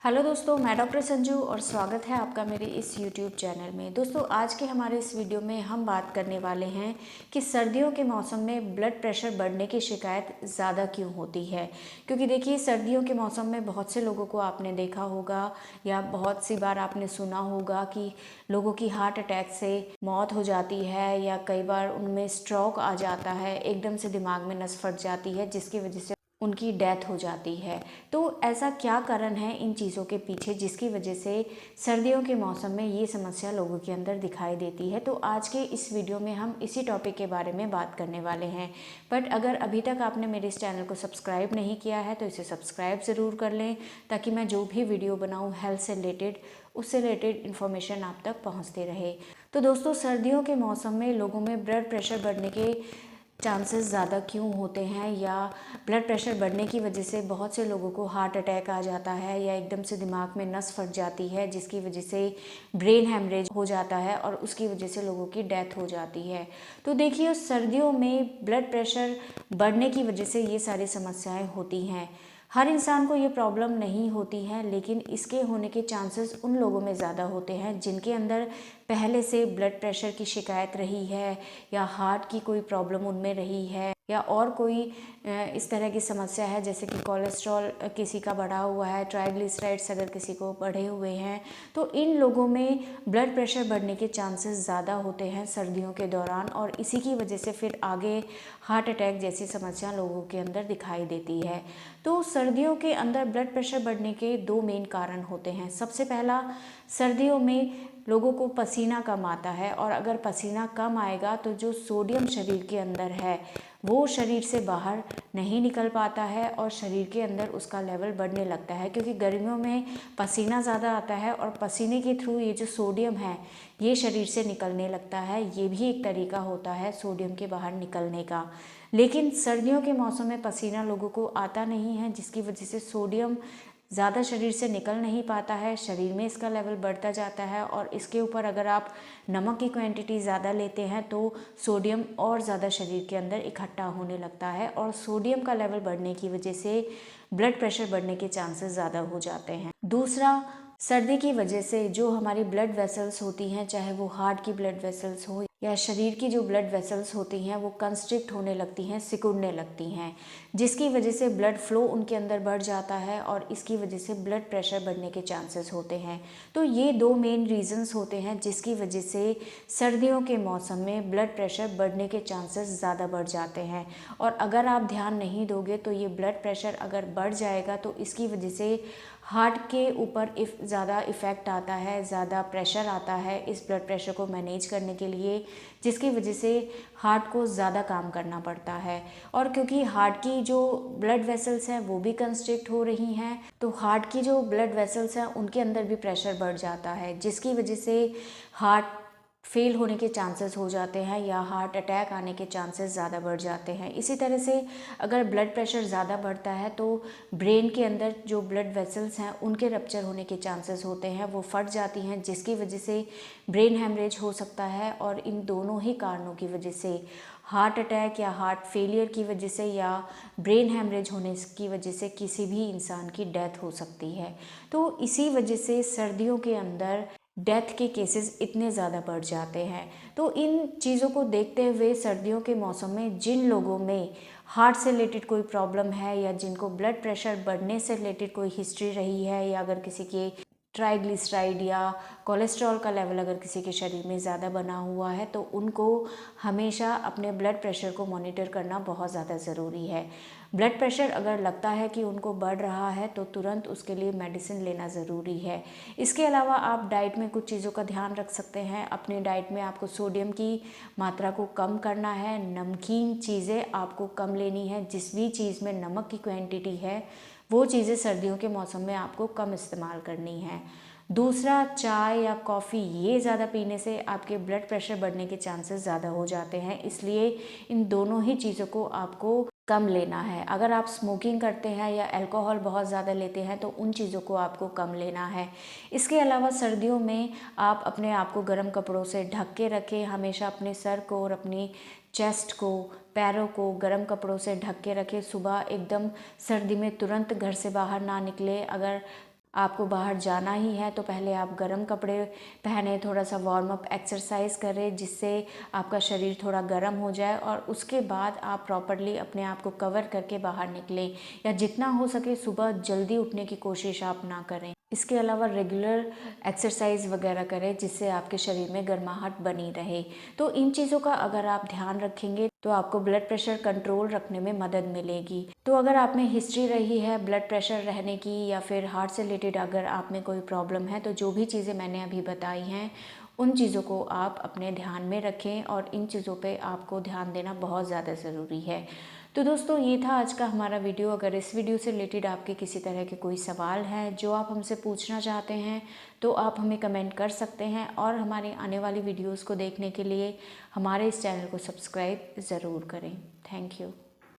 Hello दोस्तों, मैं doctor Sanju और स्वागत है आपका मेरे इस यूट्यूब चैनल में। दोस्तों, आज के हमारे इस वीडियो में हम बात करने वाले हैं कि सर्दियों के मौसम में ब्लड प्रेशर बढ़ने की शिकायत ज़्यादा क्यों होती है। क्योंकि देखिए, सर्दियों के मौसम में बहुत से लोगों को आपने देखा होगा या बहुत सी बार आपने सुना होगा कि लोगों की हार्ट अटैक से मौत हो जाती है या कई बार उनमें स्ट्रोक आ जाता है, एकदम से दिमाग में नस फट जाती है जिसकी वजह से उनकी डेथ हो जाती है। तो ऐसा क्या कारण है इन चीज़ों के पीछे जिसकी वजह से सर्दियों के मौसम में ये समस्या लोगों के अंदर दिखाई देती है। तो आज के इस वीडियो में हम इसी टॉपिक के बारे में बात करने वाले हैं। बट अगर अभी तक आपने मेरे इस चैनल को सब्सक्राइब नहीं किया है तो इसे सब्सक्राइब ज़रूर कर लें, ताकि मैं जो भी वीडियो बनाऊँ हेल्थ से रिलेटेड, उससे रिलेटेड इन्फॉर्मेशन आप तक पहुँचते रहे। तो दोस्तों, सर्दियों के मौसम में लोगों में ब्लड प्रेशर बढ़ने के चांसेस ज़्यादा क्यों होते हैं, या ब्लड प्रेशर बढ़ने की वजह से बहुत से लोगों को हार्ट अटैक आ जाता है या एकदम से दिमाग में नस फट जाती है जिसकी वजह से ब्रेन हैमरेज हो जाता है और उसकी वजह से लोगों की डेथ हो जाती है। तो देखिए, सर्दियों में ब्लड प्रेशर बढ़ने की वजह से ये सारी समस्याएं होती हैं। हर इंसान को ये प्रॉब्लम नहीं होती है, लेकिन इसके होने के चांसेस उन लोगों में ज़्यादा होते हैं जिनके अंदर पहले से ब्लड प्रेशर की शिकायत रही है या हार्ट की कोई प्रॉब्लम उनमें रही है या और कोई इस तरह की समस्या है, जैसे कि कोलेस्ट्रॉल किसी का बढ़ा हुआ है, ट्राइग्लिसराइड्स अगर किसी को बढ़े हुए हैं, तो इन लोगों में ब्लड प्रेशर बढ़ने के चांसेस ज़्यादा होते हैं सर्दियों के दौरान, और इसी की वजह से फिर आगे हार्ट अटैक जैसी समस्या लोगों के अंदर दिखाई देती है। तो सर्दियों के अंदर ब्लड प्रेशर बढ़ने के दो मेन कारण होते हैं। सबसे पहला, सर्दियों में लोगों को पसीना कम आता है, और अगर पसीना कम आएगा तो जो सोडियम शरीर के अंदर है वो शरीर से बाहर नहीं निकल पाता है और शरीर के अंदर उसका लेवल बढ़ने लगता है, क्योंकि गर्मियों में पसीना ज़्यादा आता है और पसीने के थ्रू ये जो सोडियम है ये शरीर से निकलने लगता है। ये भी एक तरीका होता है सोडियम के बाहर निकलने का। लेकिन सर्दियों के मौसम में पसीना लोगों को आता नहीं है, जिसकी वजह से सोडियम ज़्यादा शरीर से निकल नहीं पाता है, शरीर में इसका लेवल बढ़ता जाता है, और इसके ऊपर अगर आप नमक की क्वांटिटी ज़्यादा लेते हैं तो सोडियम और ज़्यादा शरीर के अंदर इकट्ठा होने लगता है, और सोडियम का लेवल बढ़ने की वजह से ब्लड प्रेशर बढ़ने के चांसेस ज़्यादा हो जाते हैं। दूसरा, सर्दी की वजह से जो हमारी ब्लड वेसल्स होती हैं, चाहे वो हार्ट की ब्लड वेसल्स हो या शरीर की जो ब्लड वेसल्स होती हैं, वो कंस्ट्रिक्ट होने लगती हैं, सिकुड़ने लगती हैं, जिसकी वजह से ब्लड फ्लो उनके अंदर बढ़ जाता है और इसकी वजह से ब्लड प्रेशर बढ़ने के चांसेस होते हैं। तो ये दो मेन रीजंस होते हैं जिसकी वजह से सर्दियों के मौसम में ब्लड प्रेशर बढ़ने के चांसेस ज़्यादा बढ़ जाते हैं। और अगर आप ध्यान नहीं दोगे तो ये ब्लड प्रेशर अगर बढ़ जाएगा तो इसकी वजह से हार्ट के ऊपर ज़्यादा इफ़ेक्ट आता है, ज़्यादा प्रेशर आता है इस ब्लड प्रेशर को मैनेज करने के लिए, जिसकी वजह से हार्ट को ज़्यादा काम करना पड़ता है। और क्योंकि हार्ट की जो ब्लड वेसल्स हैं वो भी कंस्ट्रिक्ट हो रही हैं, तो हार्ट की जो ब्लड वेसल्स हैं उनके अंदर भी प्रेशर बढ़ जाता है, जिसकी वजह से हार्ट फेल होने के चांसेस हो जाते हैं या हार्ट अटैक आने के चांसेस ज़्यादा बढ़ जाते हैं। इसी तरह से अगर ब्लड प्रेशर ज़्यादा बढ़ता है तो ब्रेन के अंदर जो ब्लड वेसल्स हैं उनके रप्चर होने के चांसेस होते हैं, वो फट जाती हैं, जिसकी वजह से ब्रेन हैमरेज हो सकता है। और इन दोनों ही कारणों की वजह से, हार्ट अटैक या हार्ट फेलियर की वजह से या ब्रेन हैमरेज होने की वजह से, किसी भी इंसान की डेथ हो सकती है। तो इसी वजह से सर्दियों के अंदर डेथ के केसेस इतने ज़्यादा बढ़ जाते हैं। तो इन चीज़ों को देखते हुए सर्दियों के मौसम में जिन लोगों में हार्ट से रिलेटेड कोई प्रॉब्लम है या जिनको ब्लड प्रेशर बढ़ने से रिलेटेड कोई हिस्ट्री रही है, या अगर किसी के ट्राइग्लिसराइड या कोलेस्ट्रॉल का लेवल अगर किसी के शरीर में ज़्यादा बना हुआ है, तो उनको हमेशा अपने ब्लड प्रेशर को मॉनिटर करना बहुत ज़्यादा ज़रूरी है। ब्लड प्रेशर अगर लगता है कि उनको बढ़ रहा है तो तुरंत उसके लिए मेडिसिन लेना ज़रूरी है। इसके अलावा आप डाइट में कुछ चीज़ों का ध्यान रख सकते हैं। अपनी डाइट में आपको सोडियम की मात्रा को कम करना है, नमकीन चीज़ें आपको कम लेनी है। जिस भी चीज़ में नमक की क्वांटिटी है वो चीज़ें सर्दियों के मौसम में आपको कम इस्तेमाल करनी है। दूसरा, चाय या कॉफ़ी ये ज़्यादा पीने से आपके ब्लड प्रेशर बढ़ने के चांसेस ज़्यादा हो जाते हैं, इसलिए इन दोनों ही चीज़ों को आपको कम लेना है। अगर आप स्मोकिंग करते हैं या अल्कोहल बहुत ज़्यादा लेते हैं तो उन चीज़ों को आपको कम लेना है। इसके अलावा सर्दियों में आप अपने आप को गर्म कपड़ों से ढक के रखें। हमेशा अपने सर को और अपनी चेस्ट को, पैरों को गर्म कपड़ों से ढक के रखें। सुबह एकदम सर्दी में तुरंत घर से बाहर ना निकले। अगर आपको बाहर जाना ही है तो पहले आप गर्म कपड़े पहने, थोड़ा सा वार्म अप एक्सरसाइज करें जिससे आपका शरीर थोड़ा गर्म हो जाए, और उसके बाद आप प्रॉपरली अपने आप को कवर करके बाहर निकलें, या जितना हो सके सुबह जल्दी उठने की कोशिश आप ना करें। इसके अलावा रेगुलर एक्सरसाइज वगैरह करें जिससे आपके शरीर में गर्माहट बनी रहे। तो इन चीज़ों का अगर आप ध्यान रखेंगे तो आपको ब्लड प्रेशर कंट्रोल रखने में मदद मिलेगी। तो अगर आप में हिस्ट्री रही है ब्लड प्रेशर रहने की, या फिर हार्ट से रिलेटेड अगर आप में कोई प्रॉब्लम है, तो जो भी चीज़ें मैंने अभी बताई हैं उन चीज़ों को आप अपने ध्यान में रखें, और इन चीज़ों पे आपको ध्यान देना बहुत ज़्यादा ज़रूरी है। तो दोस्तों ये था आज का हमारा वीडियो। अगर इस वीडियो से रिलेटेड आपके किसी तरह के कोई सवाल हैं जो आप हमसे पूछना चाहते हैं तो आप हमें कमेंट कर सकते हैं, और हमारे आने वाली वीडियोस को देखने के लिए हमारे इस चैनल को सब्सक्राइब ज़रूर करें। Thank you.